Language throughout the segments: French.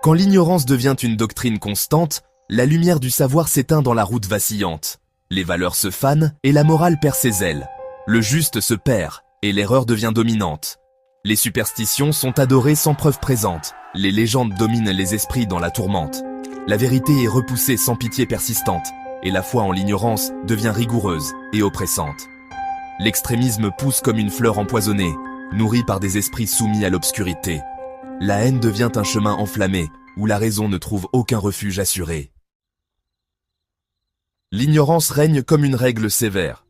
Quand l'ignorance devient une doctrine constante, la lumière du savoir s'éteint dans la route vacillante. Les valeurs se fanent et la morale perd ses ailes. Le juste se perd et l'erreur devient dominante. Les superstitions sont adorées sans preuve présente. Les légendes dominent les esprits dans la tourmente. La vérité est repoussée sans pitié persistante et la foi en l'ignorance devient rigoureuse et oppressante. L'extrémisme pousse comme une fleur empoisonnée, nourrie par des esprits soumis à l'obscurité. La haine devient un chemin enflammé où la raison ne trouve aucun refuge assuré. L'ignorance règne comme une règle sévère.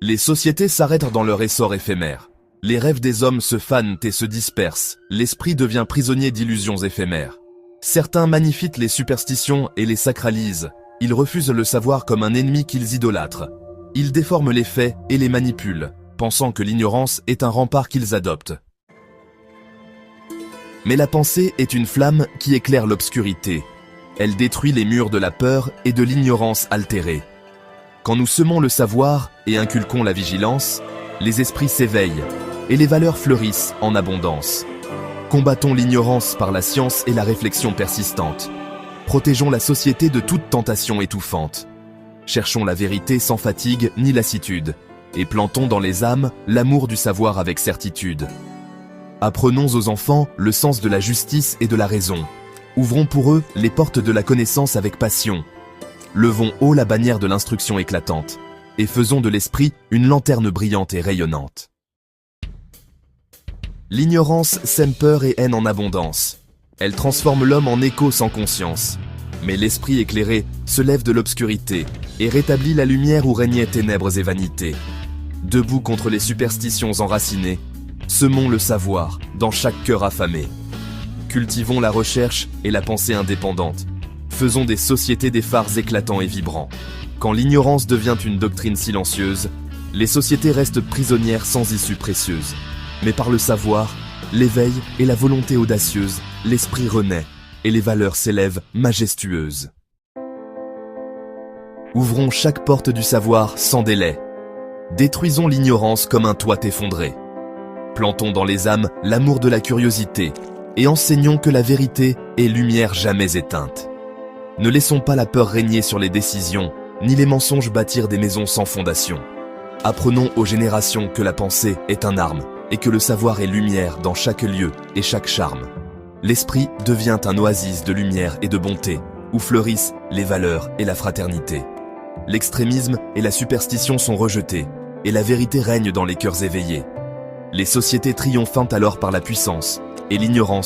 Les sociétés s'arrêtent dans leur essor éphémère. Les rêves des hommes se fanent et se dispersent. L'esprit devient prisonnier d'illusions éphémères. Certains magnifient les superstitions et les sacralisent. Ils refusent le savoir comme un ennemi qu'ils idolâtrent. Ils déforment les faits et les manipulent, pensant que l'ignorance est un rempart qu'ils adoptent. Mais la pensée est une flamme qui éclaire l'obscurité. Elle détruit les murs de la peur et de l'ignorance altérée. Quand nous semons le savoir et inculquons la vigilance, les esprits s'éveillent et les valeurs fleurissent en abondance. Combattons l'ignorance par la science et la réflexion persistante. Protégeons la société de toute tentation étouffante. Cherchons la vérité sans fatigue ni lassitude, et plantons dans les âmes l'amour du savoir avec certitude. Apprenons aux enfants le sens de la justice et de la raison. Ouvrons pour eux les portes de la connaissance avec passion. Levons haut la bannière de l'instruction éclatante, et faisons de l'esprit une lanterne brillante et rayonnante. L'ignorance sème peur et haine en abondance. Elle transforme l'homme en écho sans conscience. Mais l'esprit éclairé se lève de l'obscurité et rétablit la lumière où régnaient ténèbres et vanités. Debout contre les superstitions enracinées, semons le savoir dans chaque cœur affamé. Cultivons la recherche et la pensée indépendante. Faisons des sociétés des phares éclatants et vibrants. Quand l'ignorance devient une doctrine silencieuse, les sociétés restent prisonnières sans issue précieuse. Mais par le savoir, l'éveil et la volonté audacieuse, l'esprit renaît et les valeurs s'élèvent majestueuses. Ouvrons chaque porte du savoir sans délai. Détruisons l'ignorance comme un toit effondré. Plantons dans les âmes l'amour de la curiosité et enseignons que la vérité est lumière jamais éteinte. Ne laissons pas la peur régner sur les décisions, ni les mensonges bâtir des maisons sans fondation. Apprenons aux générations que la pensée est un arme et que le savoir est lumière dans chaque lieu et chaque charme. L'esprit devient un oasis de lumière et de bonté, où fleurissent les valeurs et la fraternité. L'extrémisme et la superstition sont rejetés, et la vérité règne dans les cœurs éveillés. Les sociétés triomphant alors par la puissance, et l'ignorance